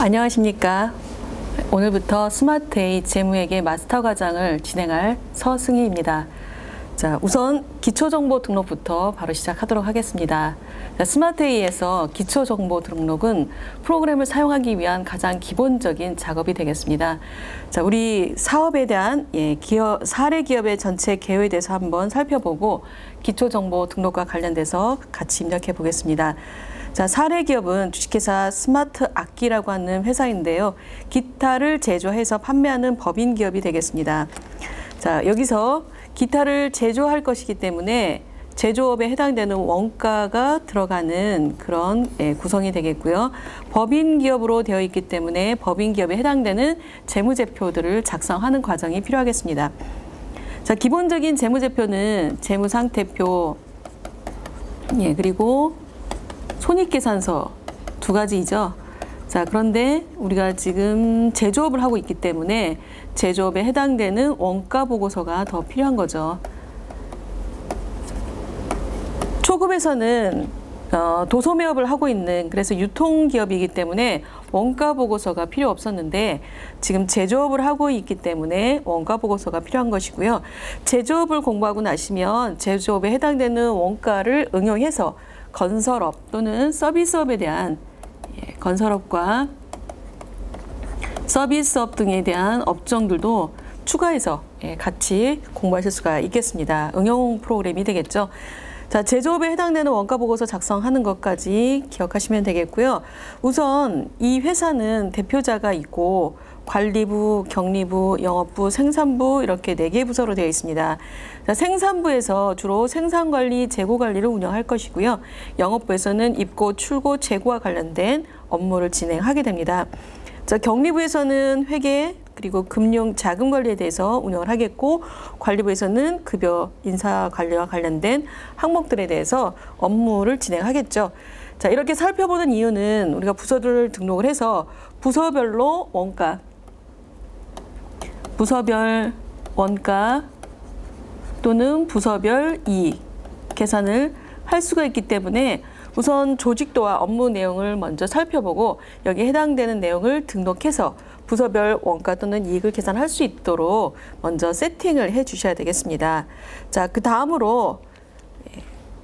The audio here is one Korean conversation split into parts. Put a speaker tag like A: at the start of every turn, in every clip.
A: 안녕하십니까. 오늘부터 스마트A 재무회계 마스터 과정을 진행할 서승희입니다. 자, 우선 기초정보 등록부터 바로 시작하도록 하겠습니다. 스마트A에서 기초정보 등록은 프로그램을 사용하기 위한 가장 기본적인 작업이 되겠습니다. 자, 우리 사업에 대한 사례 기업의 전체 개요에 대해서 한번 살펴보고 기초정보 등록과 관련돼서 같이 입력해 보겠습니다. 자, 사례 기업은 주식회사 스마트악기라고 하는 회사인데요. 기타를 제조해서 판매하는 법인 기업이 되겠습니다. 자, 여기서 기타를 제조할 것이기 때문에 제조업에 해당되는 원가가 들어가는 그런 구성이 되겠고요. 법인 기업으로 되어 있기 때문에 법인 기업에 해당되는 재무제표들을 작성하는 과정이 필요하겠습니다. 자, 기본적인 재무제표는 재무상태표, 그리고 손익계산서 두 가지이죠. 자, 그런데 우리가 지금 제조업을 하고 있기 때문에 제조업에 해당되는 원가 보고서가 더 필요한 거죠. 초급에서는 도소매업을 하고 있는, 그래서 유통기업이기 때문에 원가 보고서가 필요 없었는데 지금 제조업을 하고 있기 때문에 원가 보고서가 필요한 것이고요. 제조업을 공부하고 나시면 제조업에 해당되는 원가를 응용해서 건설업 또는 서비스업에 대한 건설업과 서비스업 등에 대한 업종들도 추가해서 같이 공부하실 수가 있겠습니다. 응용 프로그램이 되겠죠. 자, 제조업에 해당되는 원가 보고서 작성하는 것까지 기억하시면 되겠고요. 우선 이 회사는 대표자가 있고 관리부, 경리부, 영업부, 생산부 이렇게 4개 부서로 되어 있습니다. 자, 생산부에서 주로 생산관리, 재고관리를 운영할 것이고요. 영업부에서는 입고, 출고, 재고와 관련된 업무를 진행하게 됩니다. 자, 경리부에서는 회계, 그리고 금융, 자금 관리에 대해서 운영을 하겠고, 관리부에서는 급여, 인사 관리와 관련된 항목들에 대해서 업무를 진행하겠죠. 자, 이렇게 살펴보는 이유는 우리가 부서들을 등록을 해서 부서별로 원가, 부서별 원가 또는 부서별 이익 계산을 할 수가 있기 때문에 우선 조직도와 업무 내용을 먼저 살펴보고 여기에 해당되는 내용을 등록해서 부서별 원가 또는 이익을 계산할 수 있도록 먼저 세팅을 해 주셔야 되겠습니다. 자, 그 다음으로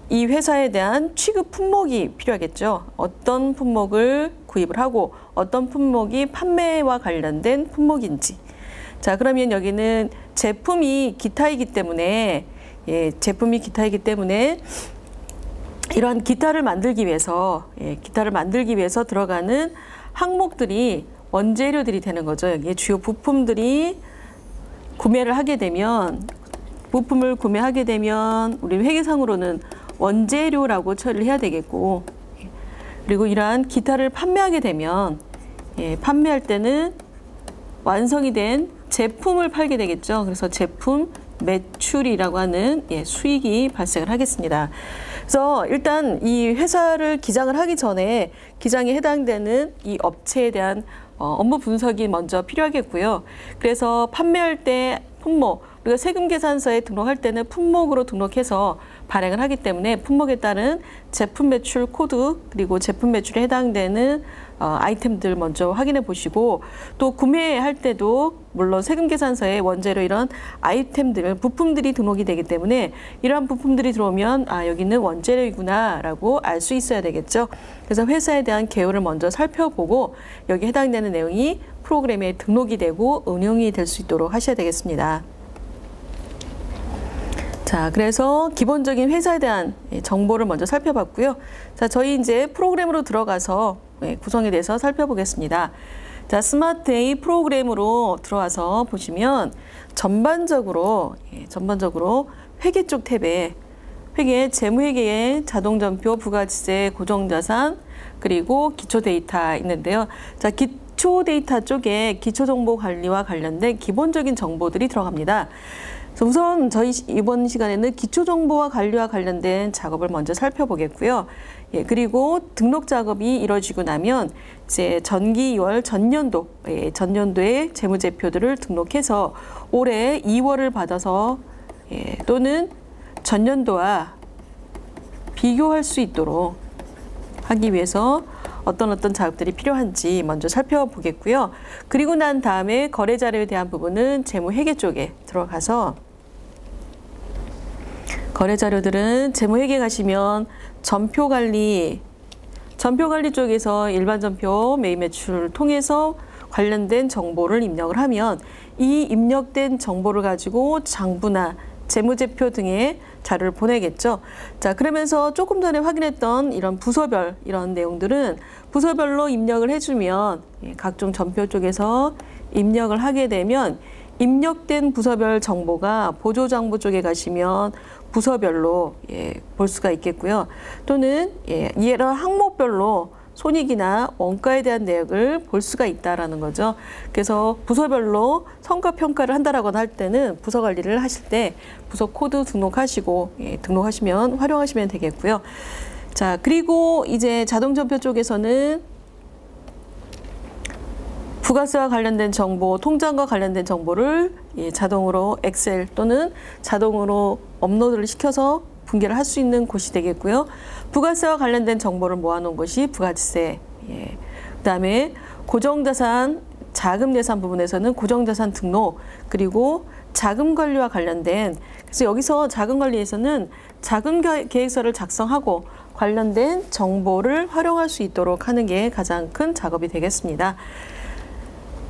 A: 이 회사에 대한 취급 품목이 필요하겠죠. 어떤 품목을 구입을 하고 어떤 품목이 판매와 관련된 품목인지. 자, 그러면 여기는 제품이 기타이기 때문에 이러한 기타를 만들기 위해서 들어가는 항목들이 원재료들이 되는 거죠. 여기에 주요 부품들이 부품을 구매하게 되면 우리 회계상으로는 원재료라고 처리를 해야 되겠고, 그리고 이러한 기타를 판매하게 되면 판매할 때는 완성이 된 제품을 팔게 되겠죠. 그래서 제품 매출이라고 하는 수익이 발생을 하겠습니다. 그래서 일단 이 회사를 기장을 하기 전에 기장에 해당되는 이 업체에 대한 업무 분석이 먼저 필요하겠고요. 그래서 판매할 때 품목, 우리가 세금계산서에 등록할 때는 품목으로 등록해서 발행을 하기 때문에 품목에 따른 제품 매출 코드, 그리고 제품 매출에 해당되는 아이템들 먼저 확인해 보시고, 또 구매할 때도 물론 세금계산서에 원재료 이런 아이템들, 부품들이 등록이 되기 때문에 이러한 부품들이 들어오면 여기는 원재료이구나 라고 알 수 있어야 되겠죠. 그래서 회사에 대한 개요를 먼저 살펴보고 여기에 해당되는 내용이 프로그램에 등록이 되고 응용이 될 수 있도록 하셔야 되겠습니다. 자, 그래서 기본적인 회사에 대한 정보를 먼저 살펴봤고요. 자, 저희 이제 프로그램으로 들어가서 구성에 대해서 살펴보겠습니다. 자, 스마트A 프로그램으로 들어와서 보시면 전반적으로 회계 쪽 탭에 재무회계의 자동전표, 부가지세, 고정자산, 그리고 기초 데이터 있는데요. 자, 기초 데이터 쪽에 기초정보관리와 관련된 기본적인 정보들이 들어갑니다. 우선 저희 이번 시간에는 기초정보와 관리와 관련된 작업을 먼저 살펴보겠고요. 그리고 등록 작업이 이루어지고 나면 이제 전기 2월 전년도의 재무제표들을 등록해서 올해 2월을 받아서 또는 전년도와 비교할 수 있도록 하기 위해서 어떤 작업들이 필요한지 먼저 살펴보겠고요. 그리고 난 다음에 거래 자료에 대한 부분은 재무회계 쪽에 들어가서 거래 자료들은 재무회계 가시면 전표관리 쪽에서 일반 전표, 매입 매출을 통해서 관련된 정보를 입력을 하면 이 입력된 정보를 가지고 장부나 재무제표 등의 자료를 보내겠죠. 자, 그러면서 조금 전에 확인했던 이런 부서별 이런 내용들은 부서별로 입력을 해주면 각종 전표 쪽에서 입력을 하게 되면 입력된 부서별 정보가 보조장부 쪽에 가시면 부서별로 볼 수가 있겠고요. 또는 이런 항목별로 손익이나 원가에 대한 내역을 볼 수가 있다라는 거죠. 그래서 부서별로 성과 평가를 한다라거나 할 때는 부서 관리를 하실 때 부서 코드 등록하시고 등록하시면 활용하시면 되겠고요. 자, 그리고 이제 자동전표 쪽에서는 부가세와 관련된 정보, 통장과 관련된 정보를 자동으로 엑셀 또는 자동으로 업로드를 시켜서 분개를 할 수 있는 곳이 되겠고요. 부가세와 관련된 정보를 모아놓은 것이 부가세. 그다음에 고정자산, 자금예산 부분에서는 고정자산 등록, 그리고 자금관리와 관련된, 그래서 여기서 자금관리에서는 자금계획서를 작성하고 관련된 정보를 활용할 수 있도록 하는 게 가장 큰 작업이 되겠습니다.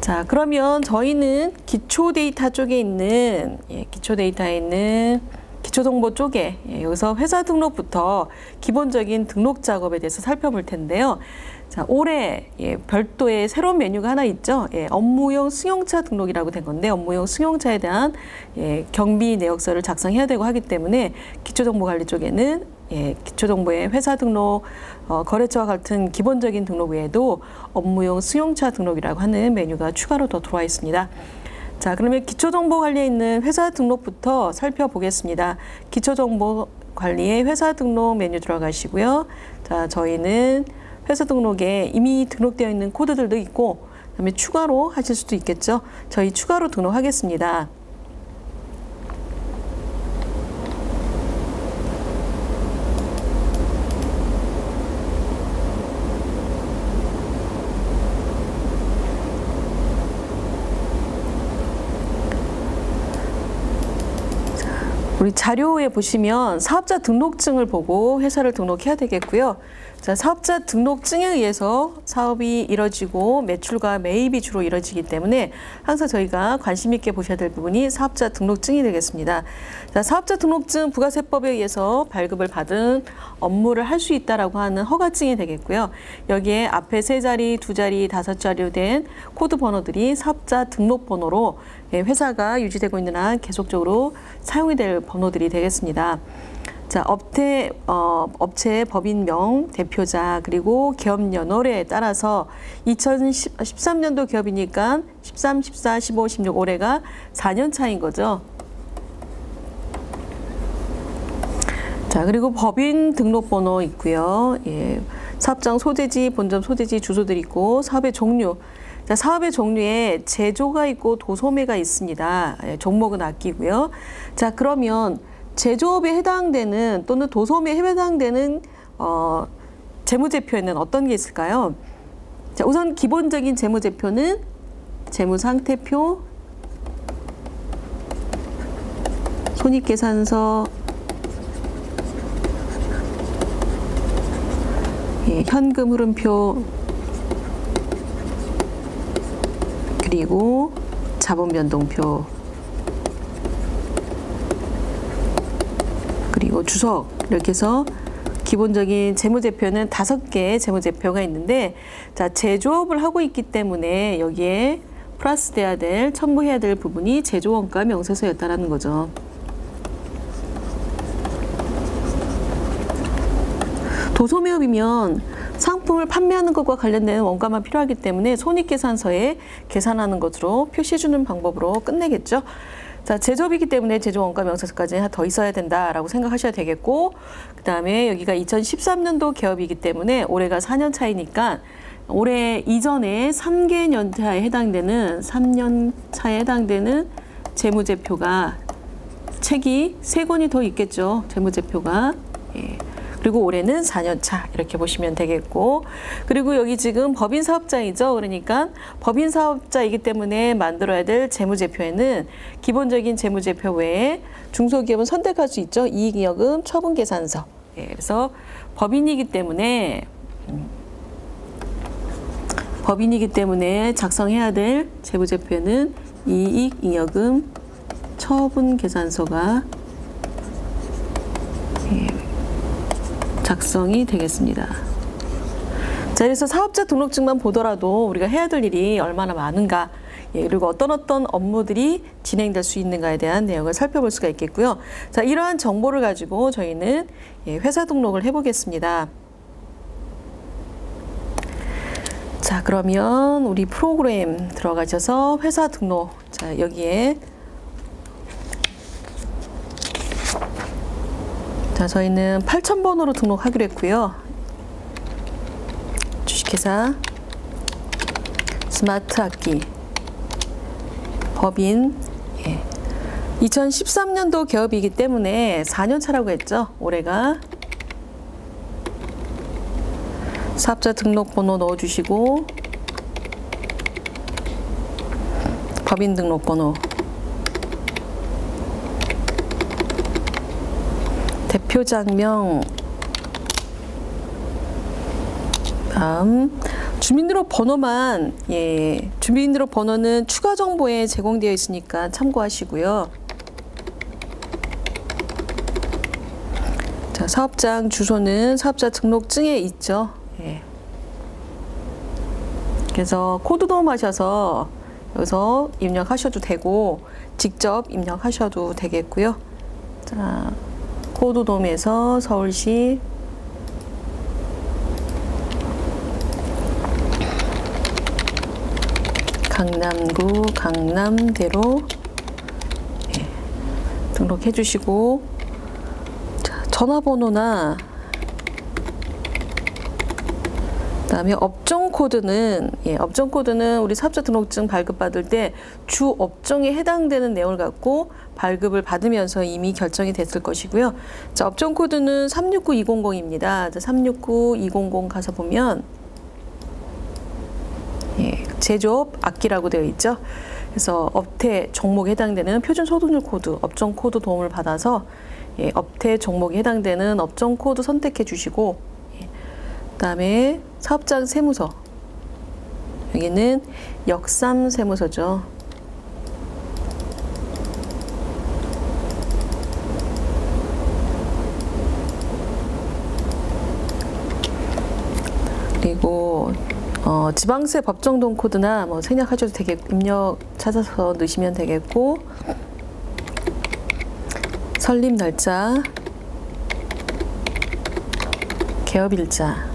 A: 자, 그러면 저희는 기초 데이터 쪽에 있는, 기초 데이터에 있는 기초정보 쪽에 여기서 회사 등록부터 기본적인 등록 작업에 대해서 살펴볼 텐데요. 자, 올해 별도의 새로운 메뉴가 하나 있죠. 업무용 승용차 등록이라고 된 건데 업무용 승용차에 대한 경비 내역서를 작성해야 되고 하기 때문에 기초정보관리 쪽에는 기초정보의 회사 등록, 거래처와 같은 기본적인 등록 외에도 업무용 승용차 등록이라고 하는 메뉴가 추가로 더 들어와 있습니다. 자, 그러면 기초정보관리에 있는 회사 등록부터 살펴보겠습니다. 기초정보관리의 회사 등록 메뉴 들어가시고요. 자, 저희는 회사 등록에 이미 등록되어 있는 코드들도 있고 그다음에 추가로 하실 수도 있겠죠. 저희 추가로 등록하겠습니다. 우리 자료에 보시면 사업자 등록증을 보고 회사를 등록해야 되겠고요. 자, 사업자 등록증에 의해서 사업이 이뤄지고 매출과 매입이 주로 이뤄지기 때문에 항상 저희가 관심 있게 보셔야 될 부분이 사업자 등록증이 되겠습니다. 자, 사업자 등록증 부가세법에 의해서 발급을 받은 업무를 할 수 있다라고 하는 허가증이 되겠고요. 여기에 앞에 3자리, 2자리, 5자리로 된 코드 번호들이 사업자 등록 번호로 회사가 유지되고 있는 한 계속적으로 사용이 될 번호들이 되겠습니다. 자, 업체 법인명, 대표자, 그리고 기업 연월에 따라서 2013년도 기업이니까 13, 14, 15, 16 올해가 4년 차인 거죠. 자, 그리고 법인 등록번호 있고요. 사업장 소재지, 본점 소재지, 주소들이 있고 사업의 종류. 자, 사업의 종류에 제조가 있고 도소매가 있습니다. 종목은 아끼고요. 자, 그러면 제조업에 해당되는 또는 도소매에 해당되는 재무제표에는 어떤 게 있을까요? 자, 우선 기본적인 재무제표는 재무상태표, 손익계산서, 현금 흐름표, 그리고 자본 변동표, 그리고 주석, 이렇게 해서 기본적인 재무제표는 5개의 재무제표가 있는데, 자, 제조업을 하고 있기 때문에 여기에 플러스 돼야 될, 첨부해야 될 부분이 제조원가 명세서였다라는 거죠. 도소매업이면 상품을 판매하는 것과 관련된 원가만 필요하기 때문에 손익계산서에 계산하는 것으로 표시해주는 방법으로 끝내겠죠. 자, 제조업이기 때문에 제조원가 명세서까지 하나 더 있어야 된다라고 생각하셔야 되겠고, 그 다음에 여기가 2013년도 개업이기 때문에 올해가 4년 차이니까 올해 이전에 3개년 차에 해당되는 3년 차에 해당되는 재무제표가 책이 3권이 더 있겠죠. 재무제표가. 그리고 그리고 올해는 4년 차 이렇게 보시면 되겠고, 그리고 여기 지금 법인 사업자이죠. 그러니까 법인 사업자이기 때문에 만들어야 될 재무제표에는 기본적인 재무제표 외에 중소기업은 선택할 수 있죠. 이익여금, 처분계산서. 예, 그래서 법인이기 때문에 작성해야 될 재무제표에는 이익잉여금, 처분계산서가 작성이 되겠습니다. 자, 그래서 사업자 등록증만 보더라도 우리가 해야 될 일이 얼마나 많은가, 그리고 어떤 업무들이 진행될 수 있는가에 대한 내용을 살펴볼 수가 있겠고요. 자, 이러한 정보를 가지고 저희는 회사 등록을 해보겠습니다. 자, 그러면 우리 프로그램 들어가셔서 회사 등록, 자, 여기에 자, 저희는 8000번으로 등록하기로 했고요. 주식회사, 스마트학기, 법인, 2013년도 개업이기 때문에 4년 차라고 했죠. 올해가. 사업자 등록번호 넣어주시고, 법인 등록번호, 대표장명, 다음 주민등록번호만, 주민등록번호는 추가 정보에 제공되어 있으니까 참고하시고요. 자, 사업장 주소는 사업자 등록증에 있죠. 그래서 코드 도움하셔서 여기서 입력하셔도 되고 직접 입력하셔도 되겠고요. 자, 코드 도움에서 서울시 강남구 강남대로 등록해 주시고, 자, 전화번호나 그다음에 업종 코드는 업종 코드는 우리 사업자 등록증 발급받을 때 주 업종에 해당되는 내용을 갖고 발급을 받으면서 이미 결정이 됐을 것이고요. 자, 업종 코드는 369200입니다. 자, 369200 가서 보면 제조업 악기라고 되어 있죠. 그래서 업태 종목에 해당되는 표준 소득률 코드, 업종 코드 도움을 받아서 업태 종목에 해당되는 업종 코드 선택해 주시고, 그다음에 사업장 세무서, 여기는 역삼 세무서죠. 그리고 지방세 법정동 코드나 뭐 생략하셔도 입력 찾아서 넣으시면 되겠고, 설립 날짜, 개업일자.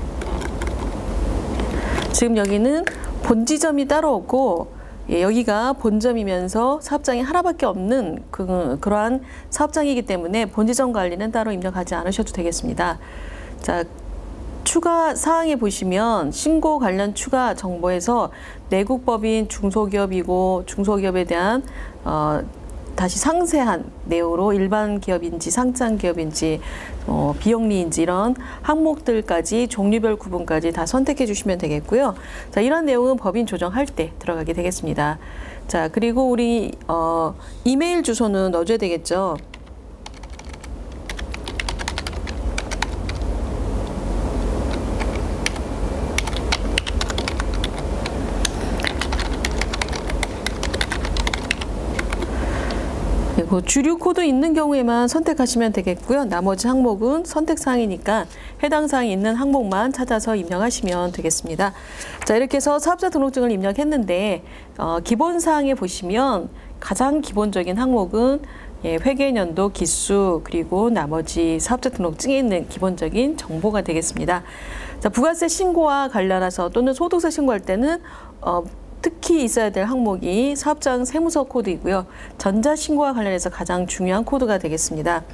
A: 지금 여기는 본지점이 따로 없고, 여기가 본점이면서 사업장이 하나밖에 없는 그러한 사업장이기 때문에 본지점 관리는 따로 입력하지 않으셔도 되겠습니다. 자, 추가 사항에 보시면 신고 관련 추가 정보에서 내국법인 중소기업이고 중소기업에 대한 다시 상세한 내용으로 일반 기업인지 상장 기업인지 비영리인지 이런 항목들까지 종류별 구분까지 다 선택해 주시면 되겠고요. 자, 이런 내용은 법인 조정할 때 들어가게 되겠습니다. 자, 그리고 우리 이메일 주소는 넣어줘야 되겠죠. 그리고 주류 코드 있는 경우에만 선택하시면 되겠고요. 나머지 항목은 선택사항이니까 해당 사항이 있는 항목만 찾아서 입력하시면 되겠습니다. 자, 이렇게 해서 사업자 등록증을 입력했는데 기본사항에 보시면 가장 기본적인 항목은 회계연도 기수, 그리고 나머지 사업자 등록증에 있는 기본적인 정보가 되겠습니다. 자, 부가세 신고와 관련해서 또는 소득세 신고할 때는 특히 있어야 될 항목이 사업장 세무서 코드이고요. 전자신고와 관련해서 가장 중요한 코드가 되겠습니다.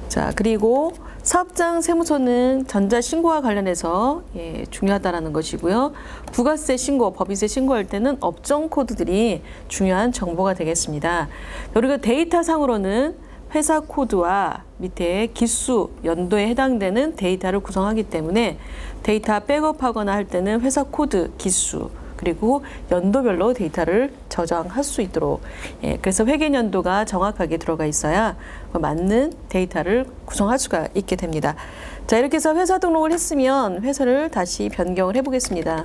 A: 자, 그리고 사업장 세무서는 전자신고와 관련해서 중요하다라는 것이고요. 부가세 신고, 법인세 신고할 때는 업종 코드들이 중요한 정보가 되겠습니다. 그리고 데이터상으로는 회사 코드와 밑에 기수, 연도에 해당되는 데이터를 구성하기 때문에 데이터 백업하거나 할 때는 회사 코드, 기수, 그리고 연도별로 데이터를 저장할 수 있도록 그래서 회계연도가 정확하게 들어가 있어야 맞는 데이터를 구성할 수가 있게 됩니다. 자, 이렇게 해서 회사 등록을 했으면 회사를 다시 변경을 해보겠습니다.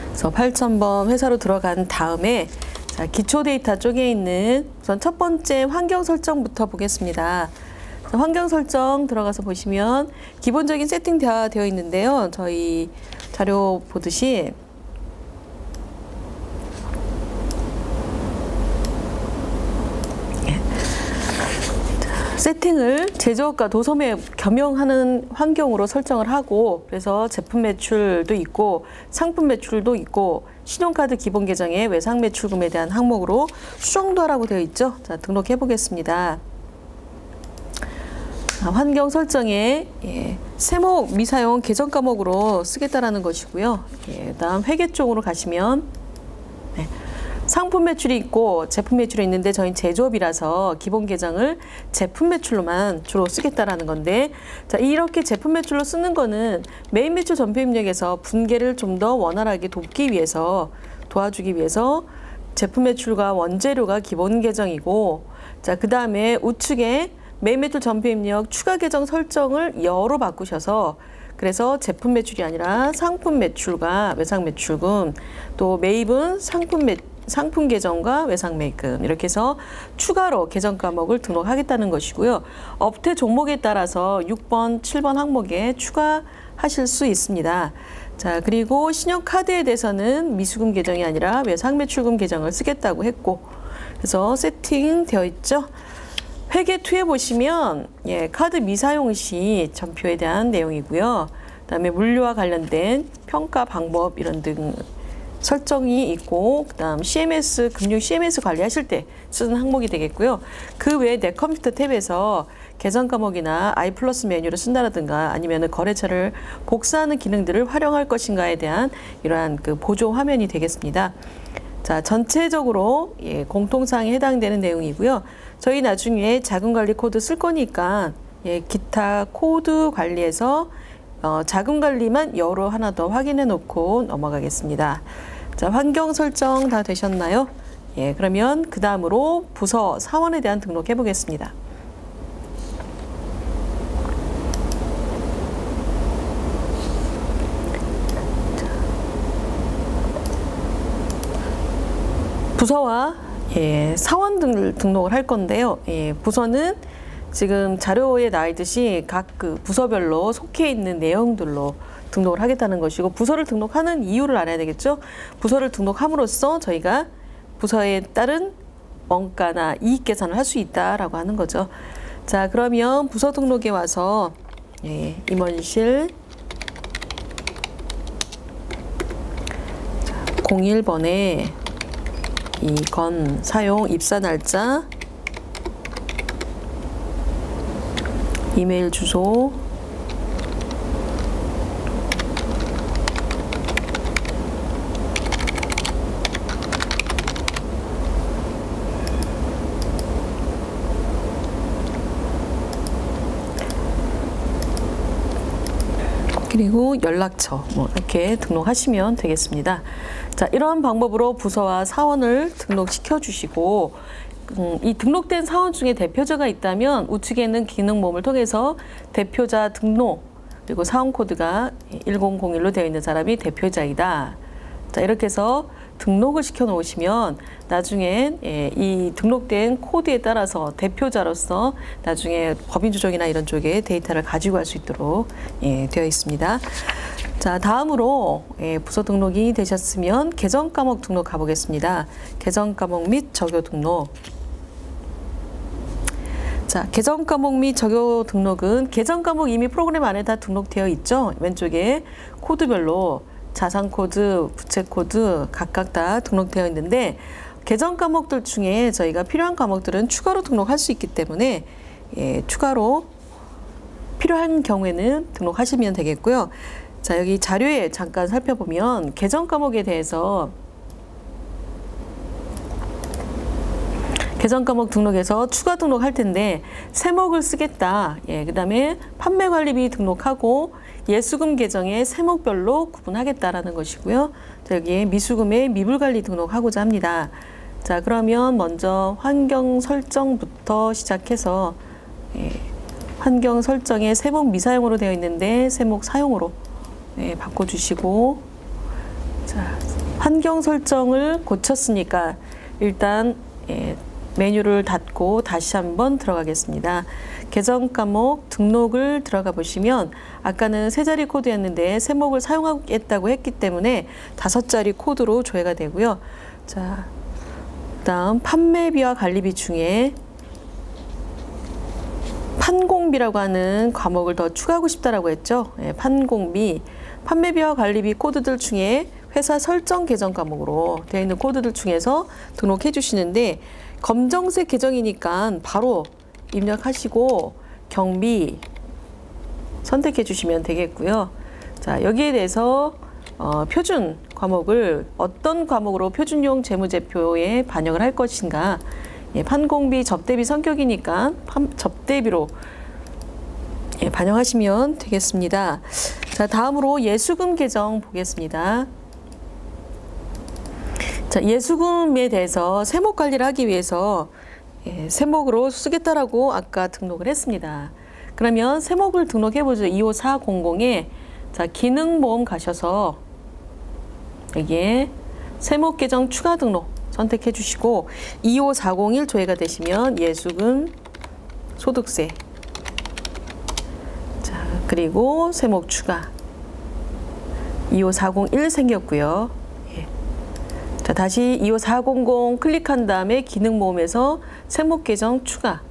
A: 그래서 8000번 회사로 들어간 다음에 자, 기초 데이터 쪽에 있는 우선 첫 번째 환경 설정부터 보겠습니다. 환경 설정 들어가서 보시면 기본적인 세팅 되어 있는데요. 저희 자료 보듯이 세팅을 제조업과 도소매 겸용하는 환경으로 설정을 하고 그래서 제품 매출도 있고 상품 매출도 있고 신용카드 기본 계정에 외상 매출금에 대한 항목으로 수정도 하라고 되어 있죠. 자, 등록해 보겠습니다. 환경 설정에 세목 미사용 계정 과목으로 쓰겠다라는 것이고요. 그다음 회계 쪽으로 가시면 상품 매출이 있고 제품 매출이 있는데 저희는 제조업이라서 기본 계정을 제품 매출로만 주로 쓰겠다라는 건데 자, 이렇게 제품 매출로 쓰는 거는 메인 매출 전표 입력에서 분계를 좀 더 원활하게 도와주기 위해서 제품 매출과 원재료가 기본 계정이고 자, 그다음에 우측에 메인 매출 전표 입력 추가 계정 설정을 여로 바꾸셔서 그래서 제품 매출이 아니라 상품 매출과 외상 매출금 또 매입은 상품 계정과 외상 매입금 이렇게 해서 추가로 계정 과목을 등록하겠다는 것이고요. 업태 종목에 따라서 6번, 7번 항목에 추가하실 수 있습니다. 자, 그리고 신용카드에 대해서는 미수금 계정이 아니라 외상 매출금 계정을 쓰겠다고 했고 그래서 세팅되어 있죠. 회계2에 보시면 카드 미사용 시 전표에 대한 내용이고요. 그다음에 물류와 관련된 평가 방법 이런 등 설정이 있고 그다음 CMS 금융 CMS 관리하실 때 쓰는 항목이 되겠고요. 그 외에 내 컴퓨터 탭에서 계정 과목이나 i+ 메뉴를 쓴다라든가 아니면 거래처를 복사하는 기능들을 활용할 것인가에 대한 이러한 그 보조 화면이 되겠습니다. 자, 전체적으로 공통사항에 해당되는 내용이고요. 저희 나중에 자금관리 코드 쓸 거니까 기타 코드 관리에서 자금관리만 여러 하나 더 확인해 놓고 넘어가겠습니다. 자, 환경 설정 다 되셨나요? 그러면 그 다음으로 부서 사원에 대한 등록해 보겠습니다. 부서와 사원 등록을 할 건데요. 부서는 지금 자료에 나와 있듯이 각 그 부서별로 속해 있는 내용들로 등록을 하겠다는 것이고 부서를 등록하는 이유를 알아야 되겠죠. 부서를 등록함으로써 저희가 부서에 따른 원가나 이익 계산을 할 수 있다라고 하는 거죠. 자, 그러면 부서 등록에 와서 임원실 01번에 이 건 사용 입사 날짜 이메일 주소 그리고 연락처 이렇게 등록하시면 되겠습니다. 자, 이러한 방법으로 부서와 사원을 등록시켜 주시고 이 등록된 사원 중에 대표자가 있다면 우측에 있는 기능 모음을 통해서 대표자 등록 그리고 사원 코드가 1001로 되어 있는 사람이 대표자이다. 자, 이렇게 해서 등록을 시켜 놓으시면 나중에 이 등록된 코드에 따라서 대표자로서 나중에 법인 조정이나 이런 쪽에 데이터를 가지고 갈 수 있도록 되어 있습니다. 자, 다음으로 부서 등록이 되셨으면 계정 과목 등록 가보겠습니다. 계정 과목 및 적요 등록. 자, 계정 과목 및 적요 등록은 계정 과목 이미 프로그램 안에 다 등록되어 있죠. 왼쪽에 코드별로 자산 코드, 부채 코드 각각 다 등록되어 있는데 계정 과목들 중에 저희가 필요한 과목들은 추가로 등록할 수 있기 때문에 추가로 필요한 경우에는 등록하시면 되겠고요. 자, 여기 자료에 잠깐 살펴보면 계정 과목에 대해서 계정 과목 등록해서 추가 등록할 텐데 세목을 쓰겠다. 예, 그다음에 판매관리비 등록하고 예수금 계정에 세목별로 구분하겠다라는 것이고요. 자, 여기에 미수금의 미불관리 등록하고자 합니다. 자, 그러면 먼저 환경 설정부터 시작해서 환경 설정에 세목 미사용으로 되어 있는데 세목 사용으로 바꿔주시고, 자, 환경 설정을 고쳤으니까 일단 메뉴를 닫고 다시 한번 들어가겠습니다. 계정 과목 등록을 들어가 보시면 아까는 3자리 코드였는데 세목을 사용하겠다고 했기 때문에 5자리 코드로 조회가 되고요. 자, 그다음 판매비와 관리비 중에 판공비라고 하는 과목을 더 추가하고 싶다라고 했죠. 판공비, 판매비와 관리비 코드들 중에 회사 설정 계정 과목으로 되어 있는 코드들 중에서 등록해 주시는데 검정색 계정이니까 바로 입력하시고 경비 선택해 주시면 되겠고요. 자, 여기에 대해서 표준 과목을 어떤 과목으로 표준용 재무제표에 반영을 할 것인가, 판공비 접대비 성격이니까 접대비로 반영하시면 되겠습니다. 자, 다음으로 예수금 계정 보겠습니다. 자, 예수금에 대해서 세목 관리를 하기 위해서 세목으로 쓰겠다라고 아까 등록을 했습니다. 그러면 세목을 등록해보죠. 25400에 자, 기능보험 가셔서 여기에 세목 계정 추가 등록 선택해 주시고 25401 조회가 되시면 예수금 소득세, 자, 그리고 세목 추가 25401 생겼고요. 자, 다시 25400 클릭한 다음에 기능모음에서 세목 계정 추가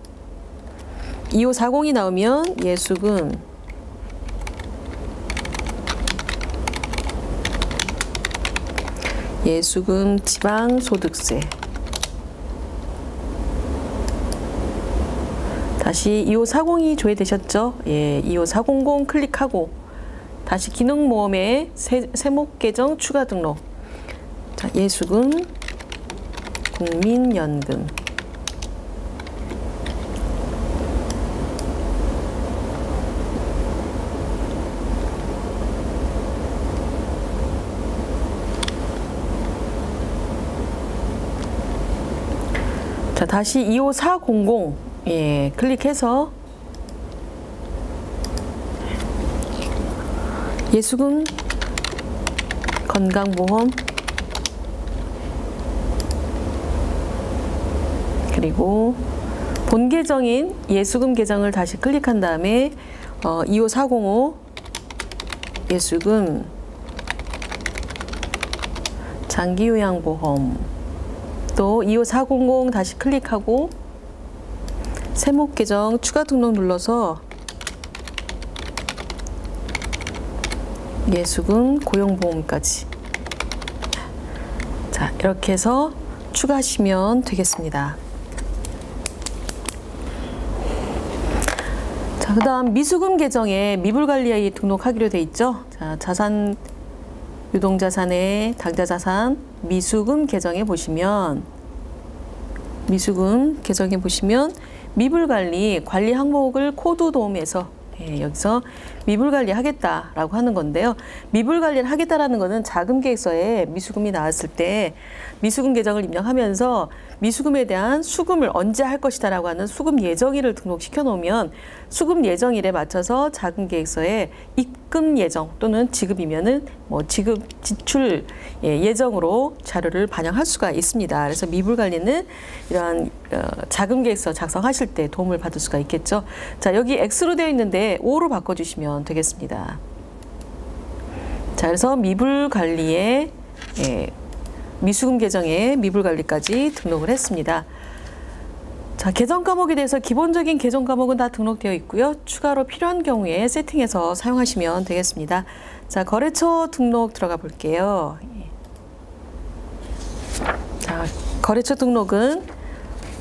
A: 25402 나오면 예수금, 예수금 지방소득세, 다시 25402 조회되셨죠? 예, 25400 클릭하고 다시 기능모음에 세목 계정 추가 등록, 자, 예수금, 국민연금, 자, 다시 25400 클릭해서 예수금, 건강보험, 그리고 본 계정인 예수금 계정을 다시 클릭한 다음에 25405 예수금, 장기요양보험, 또 25400 다시 클릭하고 세목 계정 추가 등록 눌러서 예수금, 고용보험까지, 자, 이렇게 해서 추가하시면 되겠습니다. 자, 그 다음 미수금 계정에 미불관리에 등록하기로 돼 있죠. 자, 자산, 유동자산의 당좌자산 미수금 계정에 보시면 미불관리 관리 항목을 코드 도움해서 여기서 미불관리 하겠다라고 하는 건데요. 미불관리를 하겠다라는 거는 자금계획서에 미수금이 나왔을 때 미수금 계정을 입력하면서 미수금에 대한 수금을 언제 할 것이다라고 하는 수금 예정일을 등록시켜 놓으면 수금 예정일에 맞춰서 자금계획서에 입금 예정 또는 지급이면은 뭐 지급 지출 예정으로 자료를 반영할 수가 있습니다. 그래서 미불관리는 이러한 자금계획서 작성하실 때 도움을 받을 수가 있겠죠. 자, 여기 X로 되어 있는데 O로 바꿔주시면 되겠습니다. 자, 그래서 미불관리에 미수금 계정에 미불관리까지 등록을 했습니다. 자, 계정 과목에 대해서 기본적인 계정 과목은 다 등록되어 있고요. 추가로 필요한 경우에 세팅해서 사용하시면 되겠습니다. 자, 거래처 등록 들어가 볼게요. 자, 거래처 등록은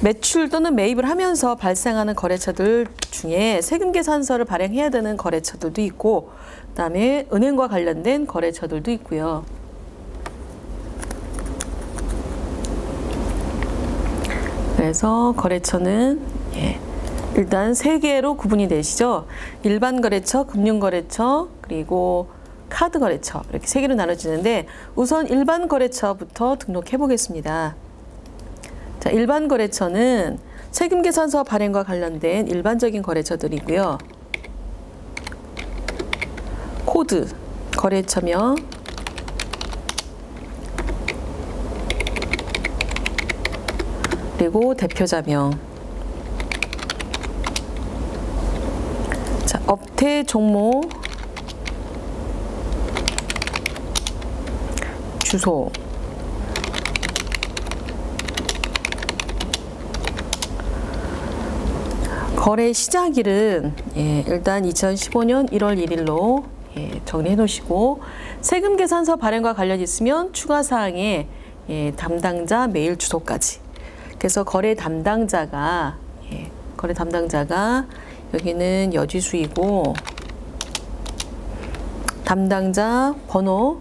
A: 매출 또는 매입을 하면서 발생하는 거래처들 중에 세금계산서를 발행해야 되는 거래처들도 있고, 그다음에 은행과 관련된 거래처들도 있고요. 그래서 거래처는 일단 세 개로 구분이 되시죠. 일반 거래처, 금융 거래처, 그리고 카드 거래처 이렇게 세 개로 나눠지는데 우선 일반 거래처부터 등록해 보겠습니다. 자, 일반 거래처는 세금계산서 발행과 관련된 일반적인 거래처들이고요. 코드, 거래처명, 그리고 대표자명. 자, 업태 종목, 주소, 거래 시작일은 일단 2015년 1월 1일로 정리해 놓으시고 세금계산서 발행과 관련 있으면 추가사항에 담당자 메일 주소까지. 그래서 거래 담당자가 여기는 여지수이고 담당자 번호,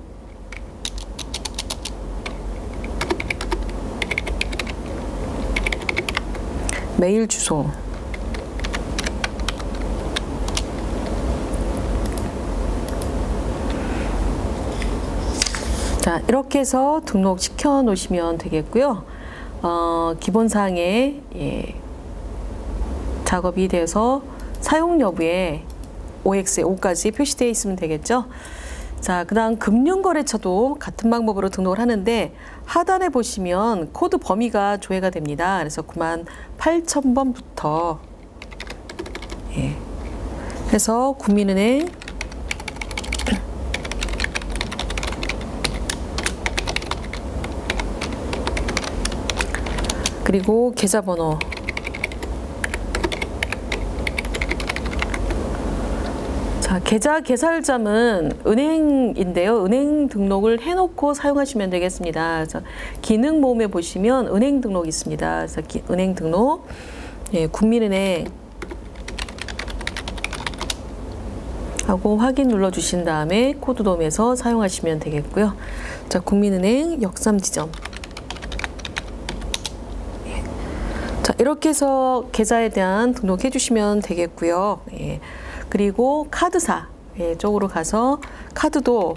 A: 메일 주소, 자, 이렇게 해서 등록시켜 놓으시면 되겠고요. 기본사항에 작업이 돼서 사용 여부에 OX에 O까지 표시되어 있으면 되겠죠. 자, 그 다음 금융거래처도 같은 방법으로 등록을 하는데 하단에 보시면 코드 범위가 조회가 됩니다. 그래서 98,000번부터 그래서 국민은행 그리고 계좌번호, 자, 계좌 개설점은 은행인데요. 은행 등록을 해놓고 사용하시면 되겠습니다. 그래서 기능 모음에 보시면 은행 등록이 있습니다. 그래서 은행 등록, 국민은행 하고 확인 눌러주신 다음에 코드 도움에서 사용하시면 되겠고요. 자, 국민은행 역삼지점. 자, 이렇게 해서 계좌에 대한 등록해 주시면 되겠고요. 그리고 카드사 쪽으로 가서 카드도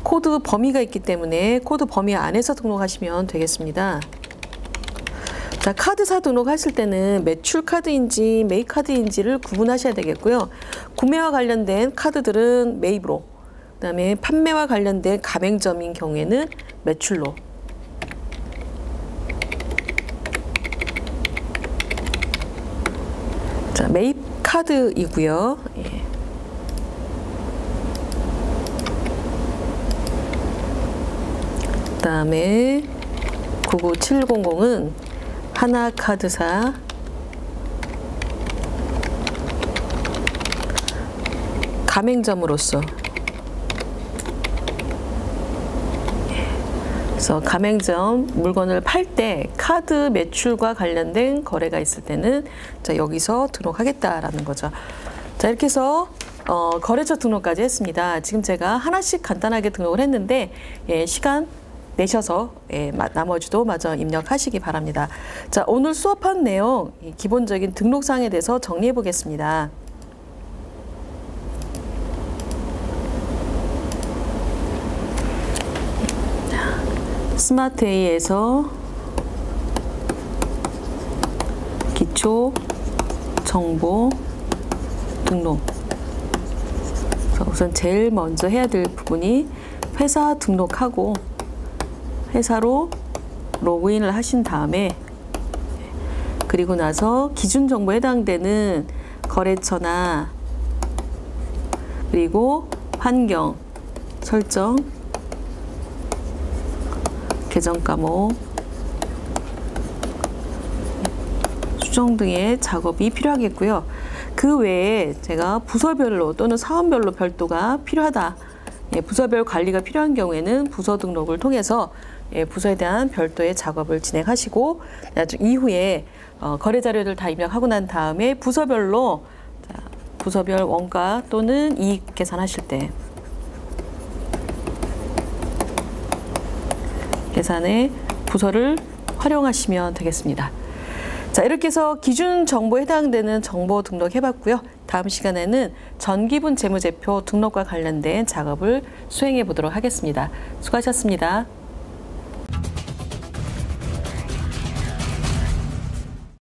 A: 코드 범위가 있기 때문에 코드 범위 안에서 등록하시면 되겠습니다. 자, 카드사 등록하실 때는 매출 카드인지 매입 카드인지를 구분하셔야 되겠고요. 구매와 관련된 카드들은 매입으로, 그다음에 판매와 관련된 가맹점인 경우에는 매출로. 자, 매입 카드이고요. 그다음에 99700은 하나카드사, 가맹점으로서, 그래서 가맹점 물건을 팔 때 카드 매출과 관련된 거래가 있을 때는 자, 여기서 등록하겠다라는 거죠. 자, 이렇게 해서 거래처 등록까지 했습니다. 지금 제가 하나씩 간단하게 등록을 했는데 시간 내셔서 나머지도 마저 입력하시기 바랍니다. 자, 오늘 수업한 내용 기본적인 등록사항에 대해서 정리해 보겠습니다. 스마트 A에서 기초 정보 등록. 우선 제일 먼저 해야 될 부분이 회사 등록하고 회사로 로그인을 하신 다음에 그리고 나서 기준 정보에 해당되는 거래처나 그리고 환경 설정, 계정 과목, 수정 등의 작업이 필요하겠고요. 그 외에 제가 부서별로 또는 사원별로 별도가 필요하다, 부서별 관리가 필요한 경우에는 부서 등록을 통해서 부서에 대한 별도의 작업을 진행하시고 이후에 거래 자료를 다 입력하고 난 다음에 부서별로 부서별 원가 또는 이익 계산하실 때 계산에 부서를 활용하시면 되겠습니다. 자, 이렇게 해서 기준 정보에 해당되는 정보 등록해봤고요. 다음 시간에는 전기분 재무제표 등록과 관련된 작업을 수행해 보도록 하겠습니다. 수고하셨습니다.